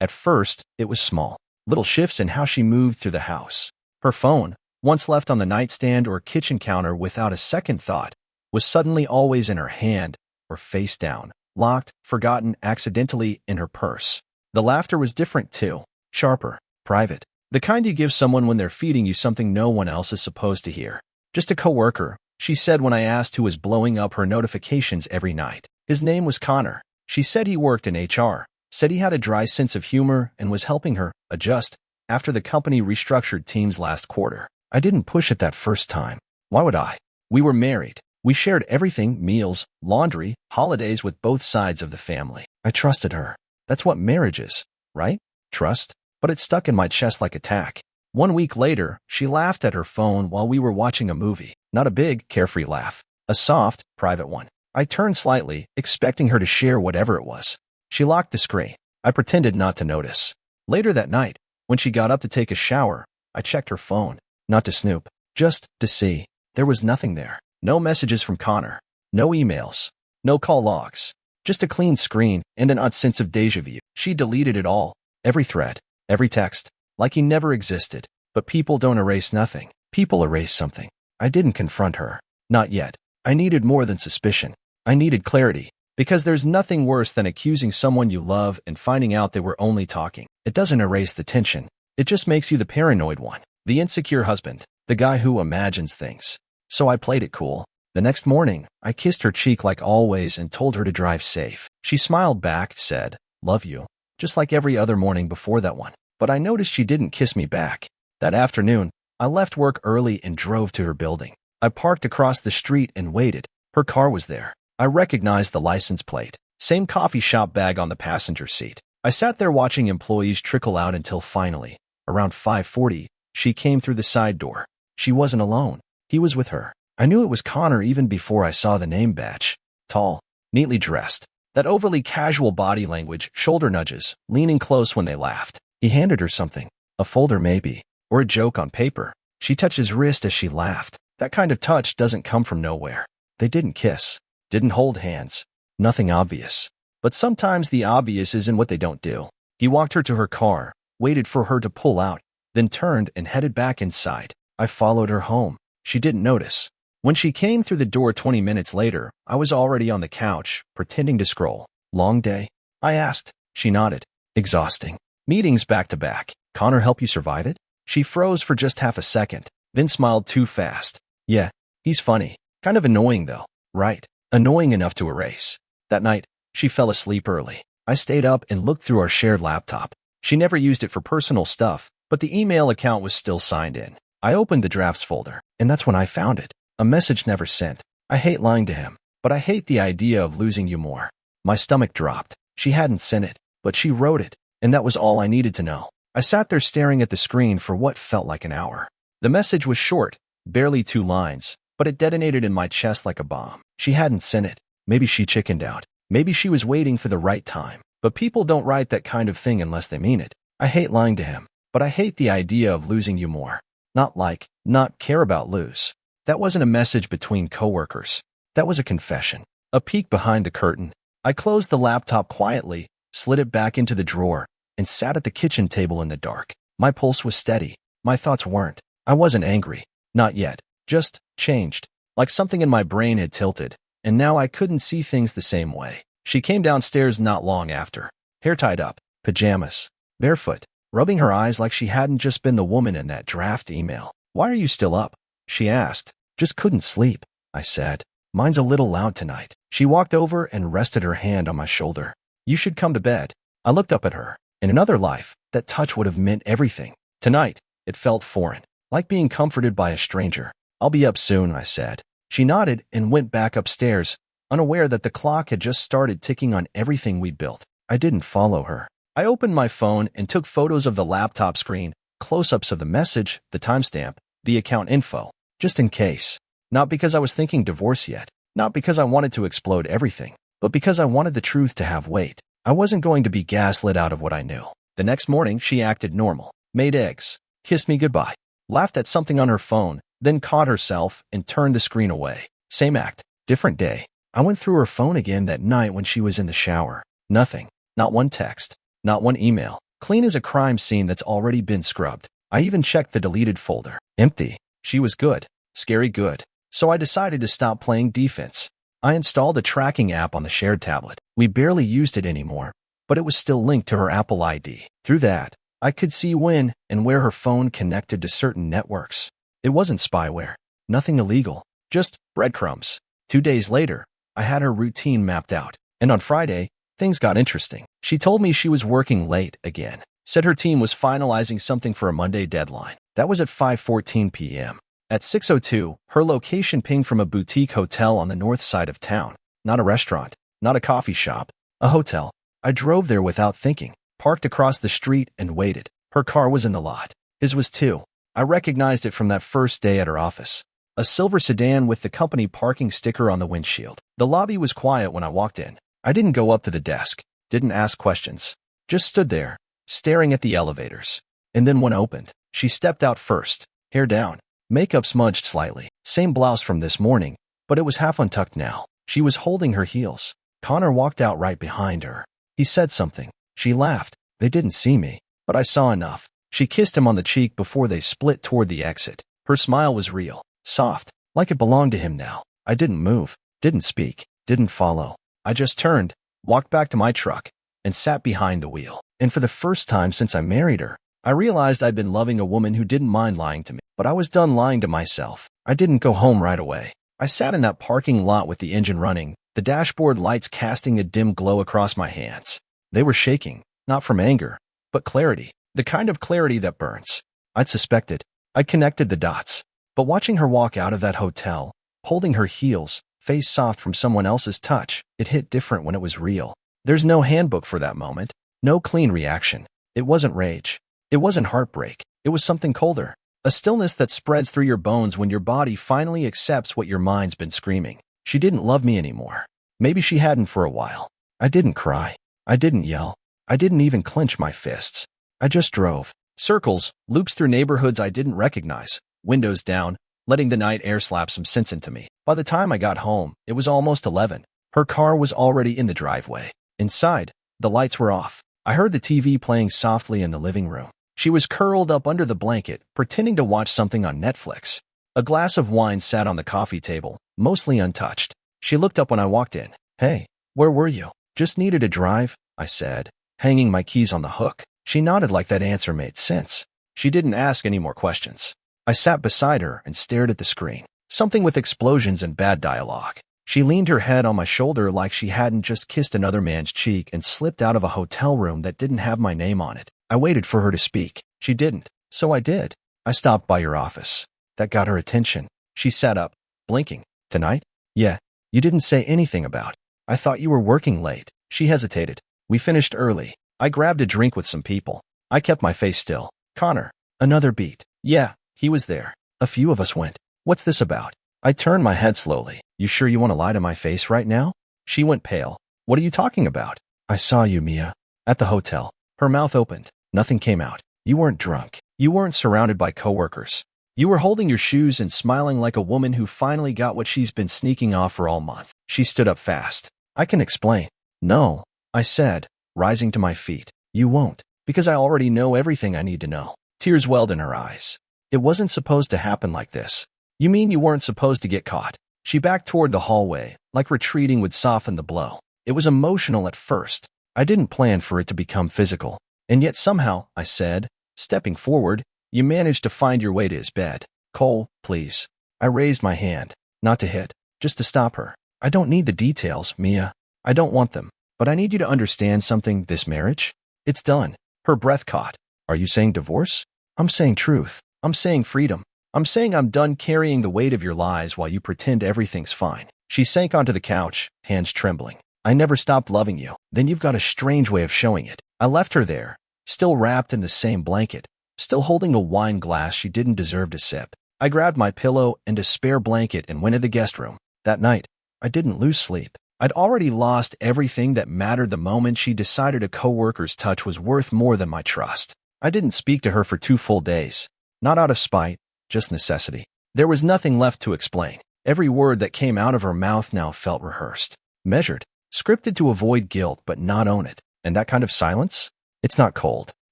At first, it was small. Little shifts in how she moved through the house. Her phone, once left on the nightstand or kitchen counter without a second thought, was suddenly always in her hand or face down, locked, forgotten, accidentally in her purse. The laughter was different too, sharper, private. The kind you give someone when they're feeding you something no one else is supposed to hear. Just a coworker, she said when I asked who was blowing up her notifications every night. His name was Connor. She said he worked in HR, said he had a dry sense of humor and was helping her adjust after the company restructured teams last quarter. I didn't push it that first time. Why would I? We were married. We shared everything, meals, laundry, holidays with both sides of the family. I trusted her. That's what marriage is, right? Trust. But it stuck in my chest like a tack. 1 week later, she laughed at her phone while we were watching a movie. Not a big, carefree laugh. A soft, private one. I turned slightly, expecting her to share whatever it was. She locked the screen. I pretended not to notice. Later that night, when she got up to take a shower, I checked her phone. Not to snoop, just to see. There was nothing there. No messages from Connor. No emails. No call logs. Just a clean screen and an odd sense of deja vu. She deleted it all. Every thread. Every text. Like he never existed. But people don't erase nothing. People erase something. I didn't confront her. Not yet. I needed more than suspicion. I needed clarity. Because there's nothing worse than accusing someone you love and finding out they were only talking. It doesn't erase the tension. It just makes you the paranoid one. The insecure husband. The guy who imagines things. So I played it cool. The next morning, I kissed her cheek like always and told her to drive safe. She smiled back, said, "Love you," just like every other morning before that one. But I noticed she didn't kiss me back. That afternoon, I left work early and drove to her building. I parked across the street and waited. Her car was there. I recognized the license plate. Same coffee shop bag on the passenger seat. I sat there watching employees trickle out until finally, around 5:40, she came through the side door. She wasn't alone. He was with her. I knew it was Connor even before I saw the name badge. Tall, neatly dressed. That overly casual body language, shoulder nudges, leaning close when they laughed. He handed her something. A folder maybe. Or a joke on paper. She touched his wrist as she laughed. That kind of touch doesn't come from nowhere. They didn't kiss. Didn't hold hands. Nothing obvious. But sometimes the obvious isn't what they don't do. He walked her to her car, waited for her to pull out, then turned and headed back inside. I followed her home. She didn't notice. When she came through the door 20 minutes later, I was already on the couch, pretending to scroll. Long day? I asked. She nodded. Exhausting. Meetings back to back. Connor help you survive it? She froze for just half a second, then smiled too fast. Yeah, he's funny. Kind of annoying though. Right. Annoying enough to erase. That night, she fell asleep early. I stayed up and looked through our shared laptop. She never used it for personal stuff, but the email account was still signed in. I opened the drafts folder, and that's when I found it. A message never sent. I hate lying to him, but I hate the idea of losing you more. My stomach dropped. She hadn't sent it, but she wrote it, and that was all I needed to know. I sat there staring at the screen for what felt like an hour. The message was short, barely 2 lines, but it detonated in my chest like a bomb. She hadn't sent it. Maybe she chickened out. Maybe she was waiting for the right time. But people don't write that kind of thing unless they mean it. I hate lying to him, but I hate the idea of losing you more. Not care about lose. That wasn't a message between coworkers. That was a confession. A peek behind the curtain. I closed the laptop quietly, slid it back into the drawer, and sat at the kitchen table in the dark. My pulse was steady. My thoughts weren't. I wasn't angry. Not yet. Just changed. Like something in my brain had tilted, and now I couldn't see things the same way. She came downstairs not long after. Hair tied up, pajamas, barefoot, rubbing her eyes like she hadn't just been the woman in that draft email. "Why are you still up?" she asked. "Just couldn't sleep," I said. "Mine's a little loud tonight." She walked over and rested her hand on my shoulder. "You should come to bed." I looked up at her. In another life, that touch would have meant everything. Tonight, it felt foreign, like being comforted by a stranger. "I'll be up soon," I said. She nodded and went back upstairs, unaware that the clock had just started ticking on everything we'd built. I didn't follow her. I opened my phone and took photos of the laptop screen, close-ups of the message, the timestamp, the account info, just in case. Not because I was thinking divorce yet, not because I wanted to explode everything, but because I wanted the truth to have weight. I wasn't going to be gaslit out of what I knew. The next morning, she acted normal, made eggs, kissed me goodbye, laughed at something on her phone, then caught herself and turned the screen away. Same act, different day. I went through her phone again that night when she was in the shower. Nothing. Not one text. Not one email. Clean as a crime scene that's already been scrubbed. I even checked the deleted folder. Empty. She was good. Scary good. So I decided to stop playing defense. I installed a tracking app on the shared tablet. We barely used it anymore, but it was still linked to her Apple ID. Through that, I could see when and where her phone connected to certain networks. It wasn't spyware. Nothing illegal. Just breadcrumbs. 2 days later, I had her routine mapped out. And on Friday, things got interesting. She told me she was working late again. Said her team was finalizing something for a Monday deadline. That was at 5:14 p.m. At 6:02, her location pinged from a boutique hotel on the north side of town. Not a restaurant, not a coffee shop, a hotel. I drove there without thinking, parked across the street and waited. Her car was in the lot. His was too. I recognized it from that first day at her office. A silver sedan with the company parking sticker on the windshield. The lobby was quiet when I walked in. I didn't go up to the desk, didn't ask questions. Just stood there, staring at the elevators. And then one opened. She stepped out first, hair down, makeup smudged slightly. Same blouse from this morning, but it was half untucked now. She was holding her heels. Connor walked out right behind her. He said something. She laughed. They didn't see me, but I saw enough. She kissed him on the cheek before they split toward the exit. Her smile was real, soft, like it belonged to him now. I didn't move, didn't speak, didn't follow. I just turned, walked back to my truck, and sat behind the wheel. And for the first time since I married her, I realized I'd been loving a woman who didn't mind lying to me. But I was done lying to myself. I didn't go home right away. I sat in that parking lot with the engine running, the dashboard lights casting a dim glow across my hands. They were shaking, not from anger, but clarity. The kind of clarity that burns. I'd suspected. I'd connected the dots. But watching her walk out of that hotel, holding her heels, face soft from someone else's touch, it hit different when it was real. There's no handbook for that moment. No clean reaction. It wasn't rage. It wasn't heartbreak. It was something colder. A stillness that spreads through your bones when your body finally accepts what your mind's been screaming. She didn't love me anymore. Maybe she hadn't for a while. I didn't cry. I didn't yell. I didn't even clench my fists. I just drove. Circles, loops through neighborhoods I didn't recognize, windows down, letting the night air slap some sense into me. By the time I got home, it was almost 11. Her car was already in the driveway. Inside, the lights were off. I heard the TV playing softly in the living room. She was curled up under the blanket, pretending to watch something on Netflix. A glass of wine sat on the coffee table, mostly untouched. She looked up when I walked in. "Hey, where were you?" "Just needed a drive," I said, hanging my keys on the hook. She nodded like that answer made sense. She didn't ask any more questions. I sat beside her and stared at the screen. Something with explosions and bad dialogue. She leaned her head on my shoulder like she hadn't just kissed another man's cheek and slipped out of a hotel room that didn't have my name on it. I waited for her to speak. She didn't. So I did. "I stopped by your office." That got her attention. She sat up, blinking. "Tonight?" "Yeah. You didn't say anything about it. I thought you were working late." She hesitated. "We finished early. I grabbed a drink with some people." I kept my face still. "Connor." Another beat. "Yeah, he was there. A few of us went." "What's this about?" I turned my head slowly. "You sure you want to lie to my face right now?" She went pale. "What are you talking about?" "I saw you, Mia. At the hotel." Her mouth opened. Nothing came out. "You weren't drunk. You weren't surrounded by coworkers. You were holding your shoes and smiling like a woman who finally got what she's been sneaking off for all month." She stood up fast. "I can explain." "No," I said, rising to my feet. "You won't, because I already know everything I need to know." Tears welled in her eyes. "It wasn't supposed to happen like this." "You mean you weren't supposed to get caught?" She backed toward the hallway, like retreating would soften the blow. It was emotional at first. I didn't plan for it to become physical. "And yet somehow," I said, stepping forward, "you managed to find your way to his bed." "Cole, please." I raised my hand, not to hit, just to stop her. "I don't need the details, Mia. I don't want them. But I need you to understand something. This marriage, it's done." Her breath caught. "Are you saying divorce?" "I'm saying truth. I'm saying freedom. I'm saying I'm done carrying the weight of your lies while you pretend everything's fine." She sank onto the couch, hands trembling. "I never stopped loving you." "Then you've got a strange way of showing it." I left her there, still wrapped in the same blanket, still holding a wine glass she didn't deserve to sip. I grabbed my pillow and a spare blanket and went to the guest room. That night, I didn't lose sleep. I'd already lost everything that mattered the moment she decided a coworker's touch was worth more than my trust. I didn't speak to her for 2 full days. Not out of spite, just necessity. There was nothing left to explain. Every word that came out of her mouth now felt rehearsed, measured, scripted to avoid guilt but not own it. And that kind of silence? It's not cold.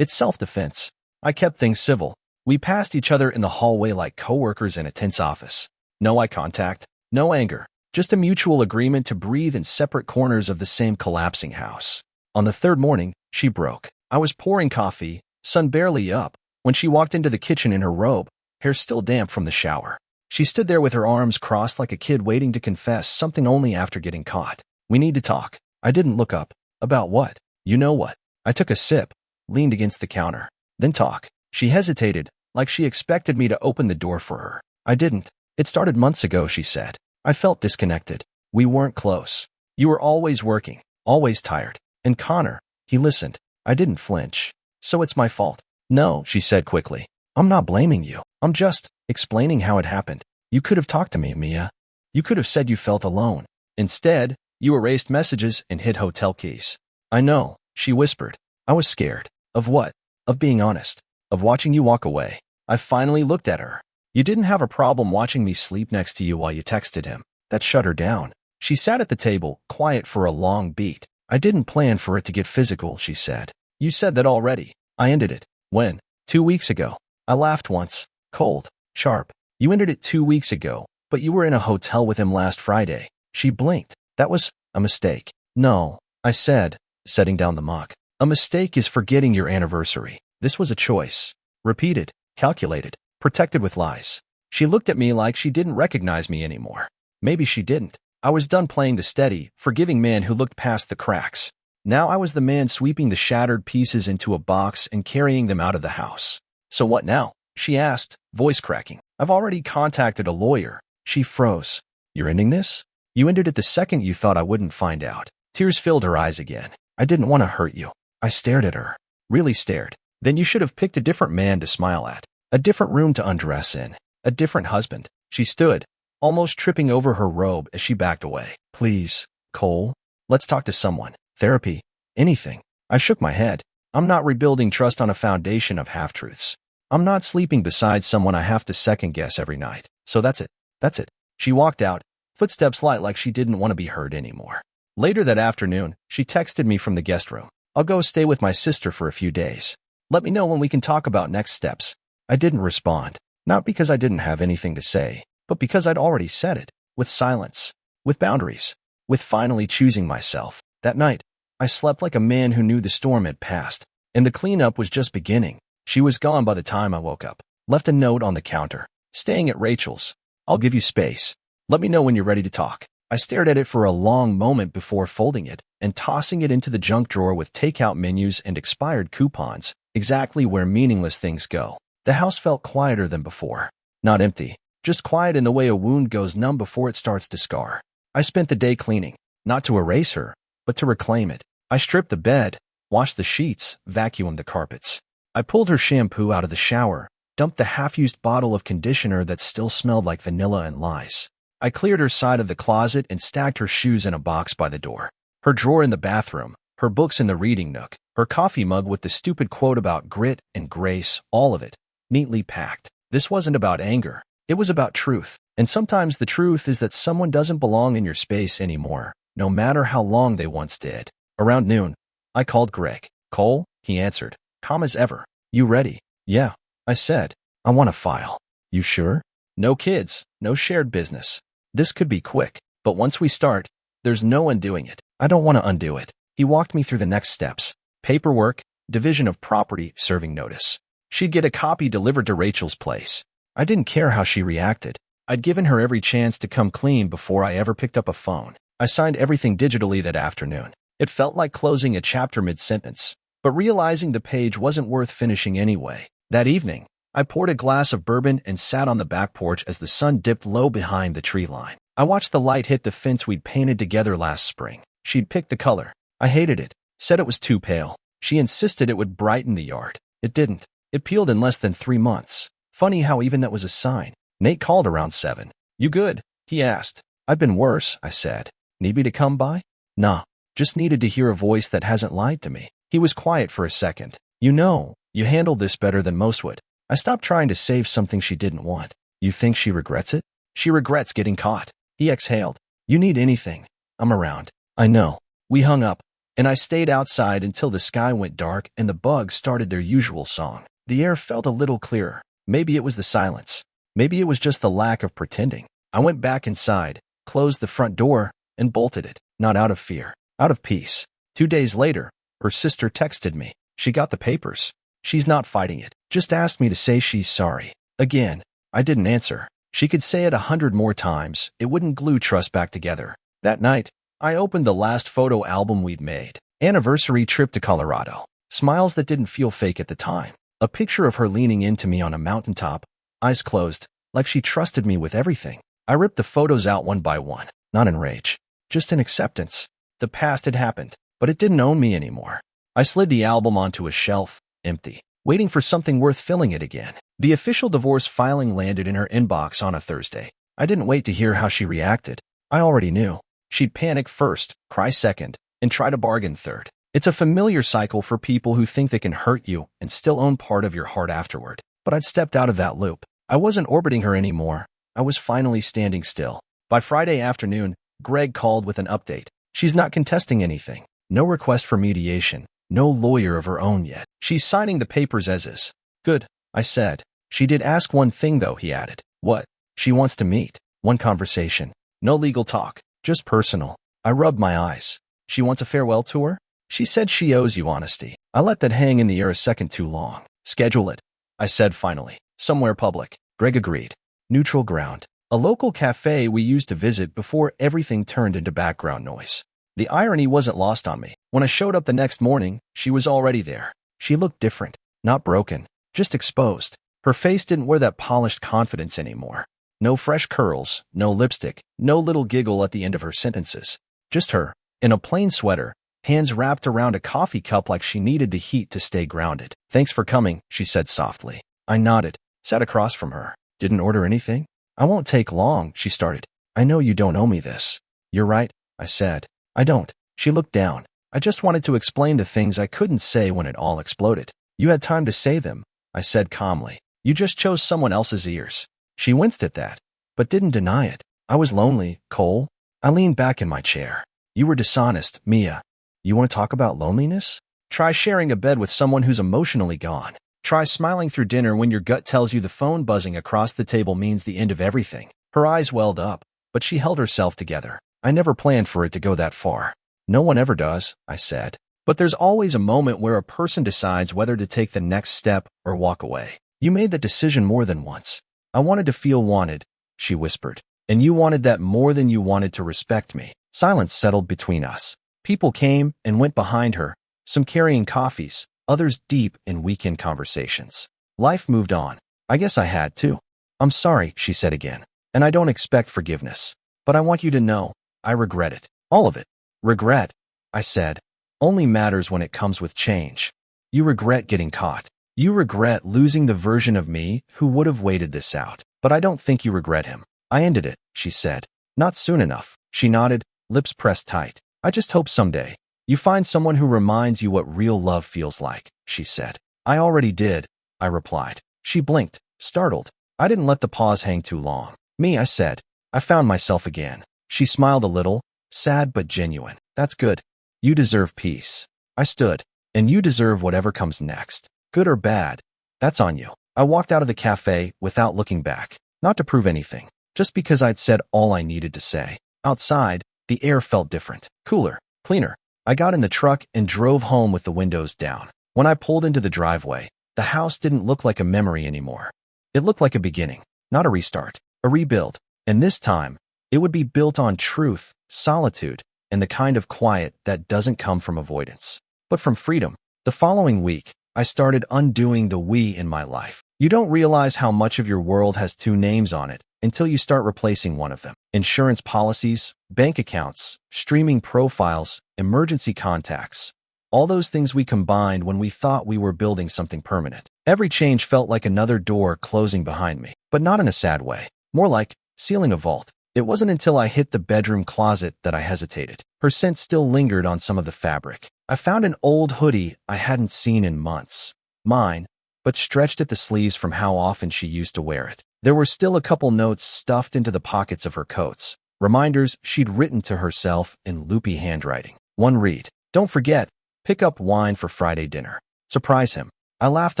It's self-defense. I kept things civil. We passed each other in the hallway like coworkers in a tense office. No eye contact, no anger, just a mutual agreement to breathe in separate corners of the same collapsing house. On the third morning, she broke. I was pouring coffee, sun barely up, when she walked into the kitchen in her robe, hair still damp from the shower. She stood there with her arms crossed like a kid waiting to confess something only after getting caught. We need to talk. I didn't look up. About what? You know what? I took a sip, leaned against the counter. Then talk. She hesitated, like she expected me to open the door for her. I didn't. It started months ago, she said. I felt disconnected. We weren't close. You were always working, always tired. And Connor, he listened. I didn't flinch. So it's my fault. No, she said quickly. I'm not blaming you. I'm just explaining how it happened. You could have talked to me, Mia. You could have said you felt alone. Instead, you erased messages and hid hotel keys. I know, she whispered. I was scared. Of what? Of being honest. Of watching you walk away. I finally looked at her. You didn't have a problem watching me sleep next to you while you texted him. That shut her down. She sat at the table, quiet for a long beat. I didn't plan for it to get physical, she said. You said that already. I ended it. When? 2 weeks ago. I laughed once. Cold. Sharp. You ended it 2 weeks ago, but you were in a hotel with him last Friday. She blinked. That was a mistake. No, I said, setting down the mug. A mistake is forgetting your anniversary. This was a choice. Repeated, calculated, protected with lies. She looked at me like she didn't recognize me anymore. Maybe she didn't. I was done playing the steady, forgiving man who looked past the cracks. Now I was the man sweeping the shattered pieces into a box and carrying them out of the house. So what now? She asked, voice cracking. I've already contacted a lawyer. She froze. You're ending this? You ended it the second you thought I wouldn't find out. Tears filled her eyes again. I didn't want to hurt you. I stared at her. Really stared. Then you should have picked a different man to smile at. A different room to undress in. A different husband. She stood, almost tripping over her robe as she backed away. Please, Cole. Let's talk to someone. Therapy. Anything. I shook my head. I'm not rebuilding trust on a foundation of half-truths. I'm not sleeping beside someone I have to second-guess every night. So that's it. That's it. She walked out, footsteps light like she didn't want to be heard anymore. Later that afternoon, she texted me from the guest room. I'll go stay with my sister for a few days. Let me know when we can talk about next steps. I didn't respond. Not because I didn't have anything to say, but because I'd already said it. With silence. With boundaries. With finally choosing myself. That night, I slept like a man who knew the storm had passed, and the cleanup was just beginning. She was gone by the time I woke up. Left a note on the counter. Staying at Rachel's. I'll give you space. Let me know when you're ready to talk. I stared at it for a long moment before folding it and tossing it into the junk drawer with takeout menus and expired coupons, exactly where meaningless things go. The house felt quieter than before. Not empty, just quiet in the way a wound goes numb before it starts to scar. I spent the day cleaning, not to erase her, but to reclaim it. I stripped the bed, washed the sheets, vacuumed the carpets. I pulled her shampoo out of the shower, dumped the half-used bottle of conditioner that still smelled like vanilla and lies. I cleared her side of the closet and stacked her shoes in a box by the door. Her drawer in the bathroom, her books in the reading nook, her coffee mug with the stupid quote about grit and grace, all of it, neatly packed. This wasn't about anger. It was about truth. And sometimes the truth is that someone doesn't belong in your space anymore, no matter how long they once did. Around noon, I called Greg. Cole, he answered, calm as ever. You ready? Yeah, I said. I want a file. You sure? No kids, no shared business. This could be quick, but once we start, there's no undoing it. I don't want to undo it. He walked me through the next steps. Paperwork, division of property, serving notice. She'd get a copy delivered to Rachel's place. I didn't care how she reacted. I'd given her every chance to come clean before I ever picked up a phone. I signed everything digitally that afternoon. It felt like closing a chapter mid-sentence, but realizing the page wasn't worth finishing anyway. That evening, I poured a glass of bourbon and sat on the back porch as the sun dipped low behind the tree line. I watched the light hit the fence we'd painted together last spring. She'd picked the color. I hated it, said it was too pale. She insisted it would brighten the yard. It didn't. It peeled in less than 3 months. Funny how even that was a sign. Nate called around 7. You good? He asked. I've been worse, I said. Need me to come by? Nah. Just needed to hear a voice that hasn't lied to me. He was quiet for a second. You know, you handled this better than most would. I stopped trying to save something she didn't want. You think she regrets it? She regrets getting caught. He exhaled. You need anything. I'm around. I know. We hung up. and I stayed outside until the sky went dark and the bugs started their usual song. The air felt a little clearer. Maybe it was the silence. Maybe it was just the lack of pretending. I went back inside, closed the front door, and bolted it, not out of fear, out of peace. 2 days later, her sister texted me. She got the papers. She's not fighting it. Just asked me to say she's sorry. Again, I didn't answer. She could say it 100 more times. It wouldn't glue trust back together. That night, I opened the last photo album we'd made. Anniversary trip to Colorado. Smiles that didn't feel fake at the time. A picture of her leaning into me on a mountaintop, eyes closed, like she trusted me with everything. I ripped the photos out one by one, not in rage, just in acceptance. The past had happened, but it didn't own me anymore. I slid the album onto a shelf, empty, waiting for something worth filling it again. The official divorce filing landed in her inbox on a Thursday. I didn't wait to hear how she reacted. I already knew. She'd panic first, cry second, and try to bargain third. It's a familiar cycle for people who think they can hurt you and still own part of your heart afterward. But I'd stepped out of that loop. I wasn't orbiting her anymore. I was finally standing still. By Friday afternoon, Greg called with an update. She's not contesting anything. No request for mediation. No lawyer of her own yet. She's signing the papers as is. Good, I said. She did ask one thing though, he added. What? She wants to meet. One conversation. No legal talk. Just personal. I rubbed my eyes. She wants a farewell tour? She said she owes you honesty. I let that hang in the air a second too long. Schedule it, I said finally. Somewhere public. Greg agreed. Neutral ground. A local cafe we used to visit before everything turned into background noise. The irony wasn't lost on me. When I showed up the next morning, she was already there. She looked different. Not broken. Just exposed. Her face didn't wear that polished confidence anymore. No fresh curls, no lipstick, no little giggle at the end of her sentences. Just her, in a plain sweater, hands wrapped around a coffee cup like she needed the heat to stay grounded. Thanks for coming, she said softly. I nodded, sat across from her. Didn't order anything? I won't take long, she started. I know you don't owe me this. You're right, I said. I don't. She looked down. I just wanted to explain the things I couldn't say when it all exploded. You had time to say them, I said calmly. You just chose someone else's ears. She winced at that, but didn't deny it. I was lonely, Cole. I leaned back in my chair. You were dishonest, Mia. You want to talk about loneliness? Try sharing a bed with someone who's emotionally gone. Try smiling through dinner when your gut tells you the phone buzzing across the table means the end of everything. Her eyes welled up, but she held herself together. I never planned for it to go that far. No one ever does, I said. But there's always a moment where a person decides whether to take the next step or walk away. You made that decision more than once. I wanted to feel wanted, she whispered. And you wanted that more than you wanted to respect me. Silence settled between us. People came and went behind her, some carrying coffees, others deep in weekend conversations. Life moved on. I guess I had to. I'm sorry, she said again. And I don't expect forgiveness. But I want you to know, I regret it. All of it. Regret, I said, only matters when it comes with change. You regret getting caught. You regret losing the version of me who would have waited this out. But I don't think you regret him. I ended it, she said. Not soon enough. She nodded, lips pressed tight. I just hope someday you find someone who reminds you what real love feels like, she said. I already did, I replied. She blinked, startled. I didn't let the pause hang too long. Me, I said. I found myself again. She smiled a little, sad but genuine. That's good. You deserve peace. I stood. And you deserve whatever comes next. Good or bad. That's on you. I walked out of the cafe without looking back. Not to prove anything. Just because I'd said all I needed to say. Outside, the air felt different. Cooler. Cleaner. I got in the truck and drove home with the windows down. When I pulled into the driveway, the house didn't look like a memory anymore. It looked like a beginning. Not a restart. A rebuild. And this time, it would be built on truth, solitude, and the kind of quiet that doesn't come from avoidance, but from freedom. The following week, I started undoing the we in my life. You don't realize how much of your world has two names on it until you start replacing one of them. Insurance policies, bank accounts, streaming profiles, emergency contacts. All those things we combined when we thought we were building something permanent. Every change felt like another door closing behind me, but not in a sad way. More like sealing a vault. It wasn't until I hit the bedroom closet that I hesitated. Her scent still lingered on some of the fabric. I found an old hoodie I hadn't seen in months. Mine, but stretched at the sleeves from how often she used to wear it. There were still a couple notes stuffed into the pockets of her coats. Reminders she'd written to herself in loopy handwriting. One read, Don't forget, pick up wine for Friday dinner. Surprise him. I laughed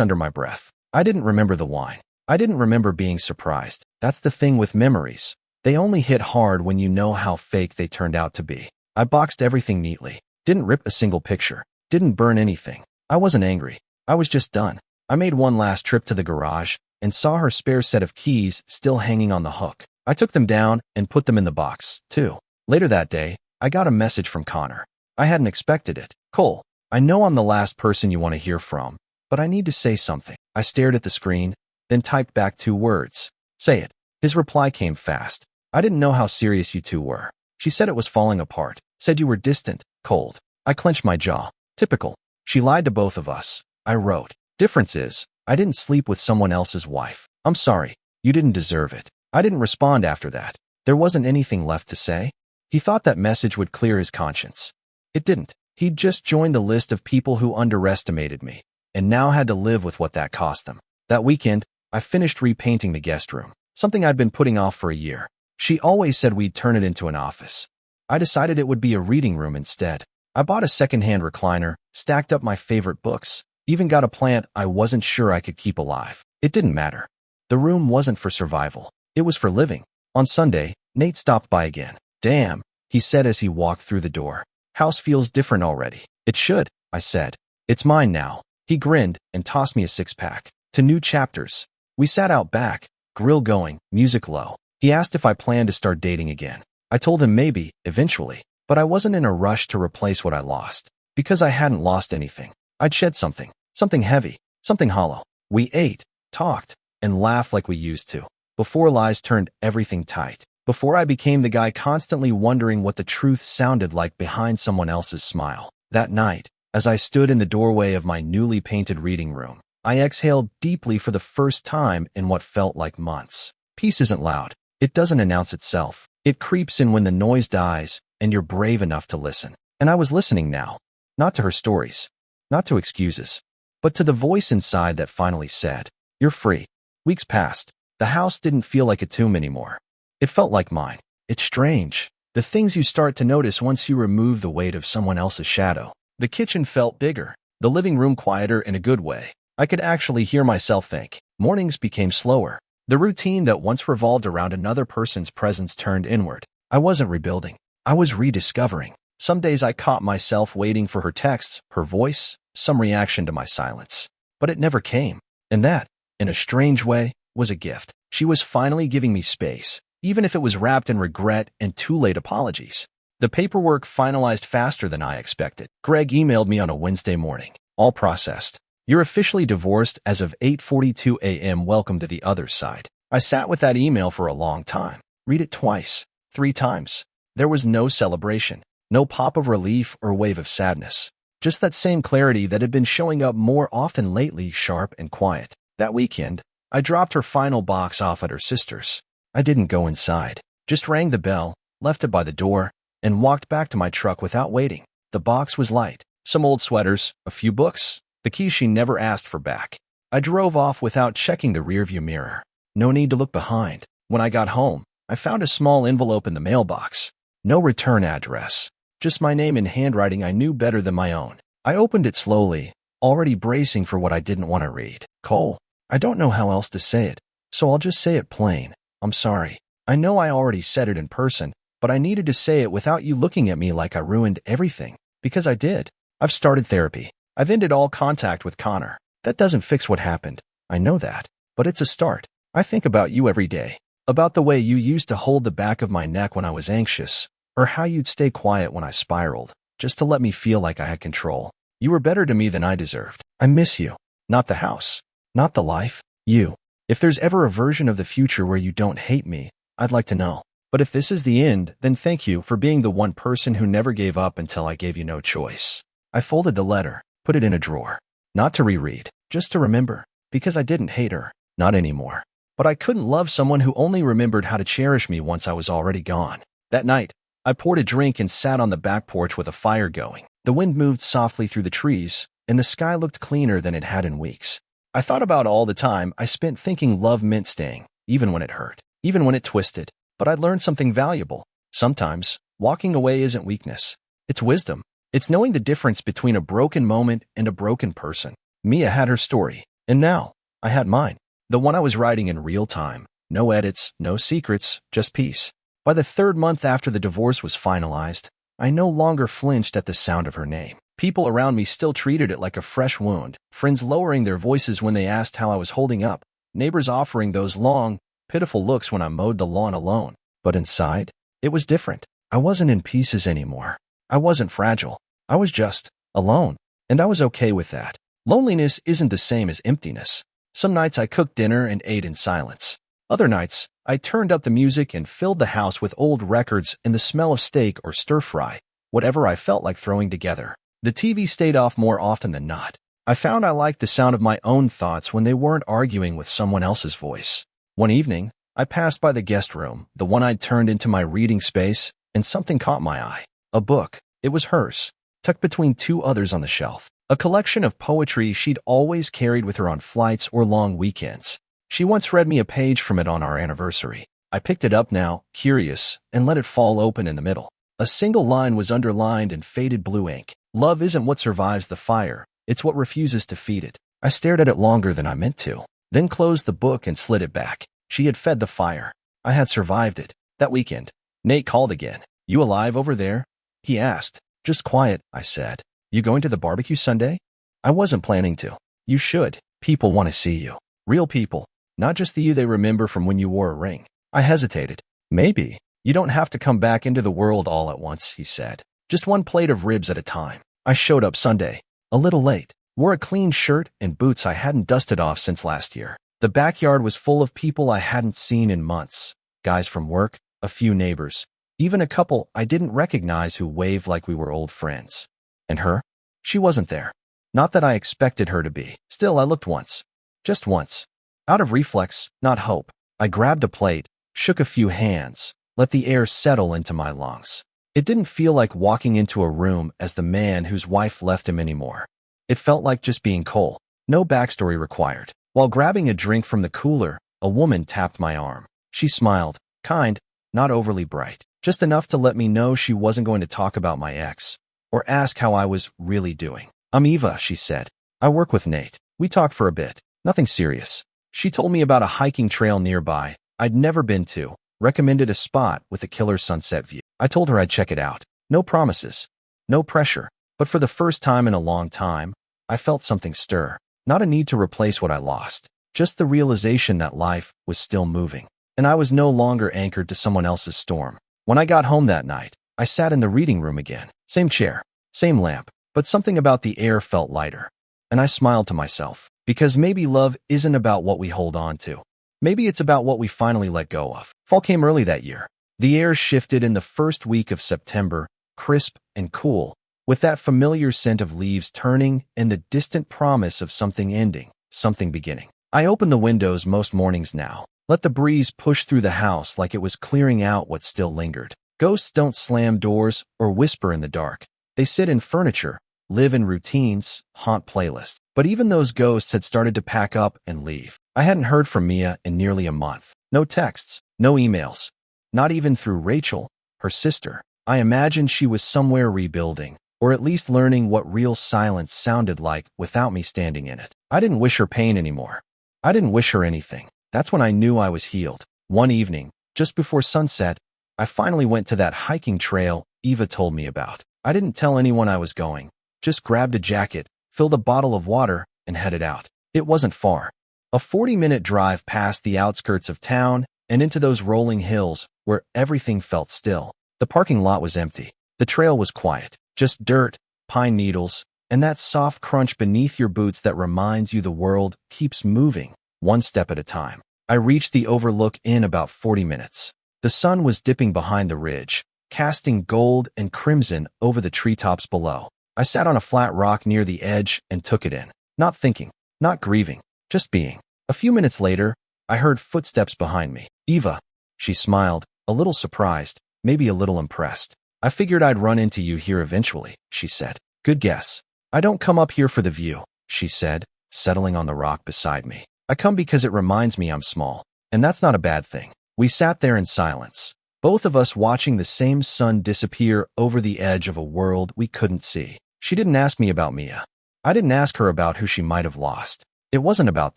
under my breath. I didn't remember the wine. I didn't remember being surprised. That's the thing with memories. They only hit hard when you know how fake they turned out to be. I boxed everything neatly. Didn't rip a single picture. Didn't burn anything. I wasn't angry. I was just done. I made one last trip to the garage and saw her spare set of keys still hanging on the hook. I took them down and put them in the box, too. Later that day, I got a message from Connor. I hadn't expected it. Cole, I know I'm the last person you want to hear from, but I need to say something. I stared at the screen, then typed back 2 words. Say it. His reply came fast. I didn't know how serious you two were. She said it was falling apart. Said you were distant, cold. I clenched my jaw. Typical. She lied to both of us. I wrote. Difference is, I didn't sleep with someone else's wife. I'm sorry. You didn't deserve it. I didn't respond after that. There wasn't anything left to say. He thought that message would clear his conscience. It didn't. He'd just joined the list of people who underestimated me, and now had to live with what that cost them. That weekend, I finished repainting the guest room, something I'd been putting off for a year. She always said we'd turn it into an office. I decided it would be a reading room instead. I bought a secondhand recliner, stacked up my favorite books, even got a plant I wasn't sure I could keep alive. It didn't matter. The room wasn't for survival. It was for living. On Sunday, Nate stopped by again. Damn, he said as he walked through the door. House feels different already. It should, I said. It's mine now. He grinned and tossed me a 6-pack. To new chapters. We sat out back, grill going, music low. He asked if I planned to start dating again. I told him maybe, eventually, but I wasn't in a rush to replace what I lost. Because I hadn't lost anything. I'd shed something. Something heavy. Something hollow. We ate, talked, and laughed like we used to. Before lies turned everything tight. Before I became the guy constantly wondering what the truth sounded like behind someone else's smile. That night, as I stood in the doorway of my newly painted reading room, I exhaled deeply for the first time in what felt like months. Peace isn't loud. It doesn't announce itself. It creeps in when the noise dies and you're brave enough to listen. And I was listening now. Not to her stories. Not to excuses. But to the voice inside that finally said, "You're free." Weeks passed. The house didn't feel like a tomb anymore. It felt like mine. It's strange. The things you start to notice once you remove the weight of someone else's shadow. The kitchen felt bigger. The living room quieter in a good way. I could actually hear myself think. Mornings became slower. The routine that once revolved around another person's presence turned inward. I wasn't rebuilding. I was rediscovering. Some days I caught myself waiting for her texts, her voice, some reaction to my silence. But it never came. And that, in a strange way, was a gift. She was finally giving me space, even if it was wrapped in regret and too late apologies. The paperwork finalized faster than I expected. Greg emailed me on a Wednesday morning. All processed. You're officially divorced as of 8:42 a.m. Welcome to the other side. I sat with that email for a long time. Read it twice, 3 times. There was no celebration, no pop of relief or wave of sadness. Just that same clarity that had been showing up more often lately, sharp and quiet. That weekend, I dropped her final box off at her sister's. I didn't go inside, just rang the bell, left it by the door, and walked back to my truck without waiting. The box was light. Some old sweaters, a few books, the keys she never asked for back. I drove off without checking the rearview mirror. No need to look behind. When I got home, I found a small envelope in the mailbox. No return address. Just my name in handwriting I knew better than my own. I opened it slowly, already bracing for what I didn't want to read. Cole, I don't know how else to say it, so I'll just say it plain. I'm sorry. I know I already said it in person, but I needed to say it without you looking at me like I ruined everything. Because I did. I've started therapy. I've ended all contact with Connor. That doesn't fix what happened. I know that. But it's a start. I think about you every day. About the way you used to hold the back of my neck when I was anxious, or how you'd stay quiet when I spiraled, just to let me feel like I had control. You were better to me than I deserved. I miss you. Not the house. Not the life. You. If there's ever a version of the future where you don't hate me, I'd like to know. But if this is the end, then thank you for being the one person who never gave up until I gave you no choice. I folded the letter, put it in a drawer. Not to reread, just to remember. Because I didn't hate her. Not anymore. But I couldn't love someone who only remembered how to cherish me once I was already gone. That night, I poured a drink and sat on the back porch with a fire going. The wind moved softly through the trees, and the sky looked cleaner than it had in weeks. I thought about all the time I spent thinking love meant staying, even when it hurt, even when it twisted. But I learned something valuable. Sometimes, walking away isn't weakness. It's wisdom. It's knowing the difference between a broken moment and a broken person. Mia had her story, and now I had mine. The one I was writing in real time. No edits, no secrets, just peace. By the third month after the divorce was finalized, I no longer flinched at the sound of her name. People around me still treated it like a fresh wound, friends lowering their voices when they asked how I was holding up, neighbors offering those long, pitiful looks when I mowed the lawn alone. But inside, it was different. I wasn't in pieces anymore. I wasn't fragile. I was just alone, and I was okay with that. Loneliness isn't the same as emptiness. Some nights I cooked dinner and ate in silence. Other nights, I turned up the music and filled the house with old records and the smell of steak or stir-fry, whatever I felt like throwing together. The TV stayed off more often than not. I found I liked the sound of my own thoughts when they weren't arguing with someone else's voice. One evening, I passed by the guest room, the one I'd turned into my reading space, and something caught my eye. A book. It was hers, tucked between two others on the shelf. A collection of poetry she'd always carried with her on flights or long weekends. She once read me a page from it on our anniversary. I picked it up now, curious, and let it fall open in the middle. A single line was underlined in faded blue ink. Love isn't what survives the fire, it's what refuses to feed it. I stared at it longer than I meant to, then closed the book and slid it back. She had fed the fire. I had survived it. That weekend, Nate called again. "You alive over there?" he asked. "Just quiet," I said. "You going to the barbecue Sunday?" "I wasn't planning to." "You should. People want to see you. Real people. Not just the you they remember from when you wore a ring." I hesitated. "Maybe. You don't have to come back into the world all at once," he said. "Just one plate of ribs at a time." I showed up Sunday, a little late, wore a clean shirt and boots I hadn't dusted off since last year. The backyard was full of people I hadn't seen in months. Guys from work, a few neighbors, even a couple I didn't recognize who waved like we were old friends. And her? She wasn't there. Not that I expected her to be. Still, I looked once. Just once. Out of reflex, not hope. I grabbed a plate, shook a few hands, let the air settle into my lungs. It didn't feel like walking into a room as the man whose wife left him anymore. It felt like just being Cole. No backstory required. While grabbing a drink from the cooler, a woman tapped my arm. She smiled, kind, not overly bright, just enough to let me know she wasn't going to talk about my ex or ask how I was really doing. "I'm Eva," she said. "I work with Nate. We talked for a bit. Nothing serious." She told me about a hiking trail nearby I'd never been to, recommended a spot with a killer sunset view. I told her I'd check it out. No promises, no pressure, but for the first time in a long time, I felt something stir. Not a need to replace what I lost, just the realization that life was still moving, and I was no longer anchored to someone else's storm. When I got home that night, I sat in the reading room again. Same chair, same lamp, but something about the air felt lighter. And I smiled to myself, because maybe love isn't about what we hold on to. Maybe it's about what we finally let go of. Fall came early that year. The air shifted in the first week of September, crisp and cool, with that familiar scent of leaves turning and the distant promise of something ending, something beginning. I opened the windows most mornings now, let the breeze push through the house like it was clearing out what still lingered. Ghosts don't slam doors or whisper in the dark. They sit in furniture, live in routines, haunt playlists. But even those ghosts had started to pack up and leave. I hadn't heard from Mia in nearly a month. No texts, no emails. Not even through Rachel, her sister. I imagined she was somewhere rebuilding, or at least learning what real silence sounded like without me standing in it. I didn't wish her pain anymore. I didn't wish her anything. That's when I knew I was healed. One evening, just before sunset, I finally went to that hiking trail Eva told me about. I didn't tell anyone I was going. Just grabbed a jacket, filled a bottle of water, and headed out. It wasn't far. A 40-minute drive past the outskirts of town and into those rolling hills where everything felt still. The parking lot was empty. The trail was quiet. Just dirt, pine needles, and that soft crunch beneath your boots that reminds you the world keeps moving, one step at a time. I reached the overlook in about 40 minutes. The sun was dipping behind the ridge, casting gold and crimson over the treetops below. I sat on a flat rock near the edge and took it in. Not thinking, not grieving, just being. A few minutes later, I heard footsteps behind me. "Eva." She smiled, a little surprised, maybe a little impressed. "I figured I'd run into you here eventually," she said. "Good guess." "I don't come up here for the view," she said, settling on the rock beside me. "I come because it reminds me I'm small, and that's not a bad thing." We sat there in silence, Both of us watching the same sun disappear over the edge of a world we couldn't see. She didn't ask me about Mia. I didn't ask her about who she might have lost. It wasn't about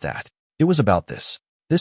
that. It was about this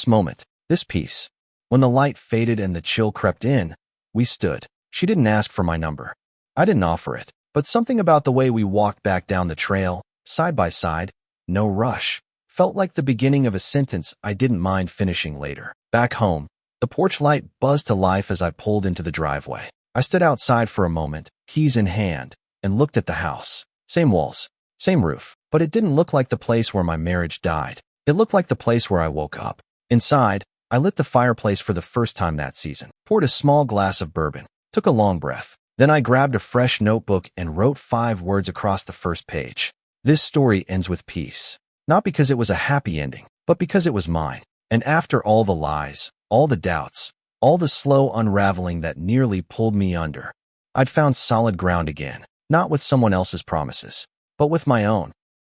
moment, this peace. When the light faded and the chill crept in, we stood. She didn't ask for my number. I didn't offer it. But something about the way we walked back down the trail, side by side, no rush, felt like the beginning of a sentence I didn't mind finishing later. Back home, the porch light buzzed to life as I pulled into the driveway. I stood outside for a moment, keys in hand, and looked at the house. Same walls, same roof, but it didn't look like the place where my marriage died. It looked like the place where I woke up. Inside, I lit the fireplace for the first time that season, poured a small glass of bourbon, took a long breath. Then I grabbed a fresh notebook and wrote 5 words across the first page. This story ends with peace. Not because it was a happy ending, but because it was mine. And after all the lies, all the doubts, all the slow unraveling that nearly pulled me under, I'd found solid ground again, not with someone else's promises, but with my own.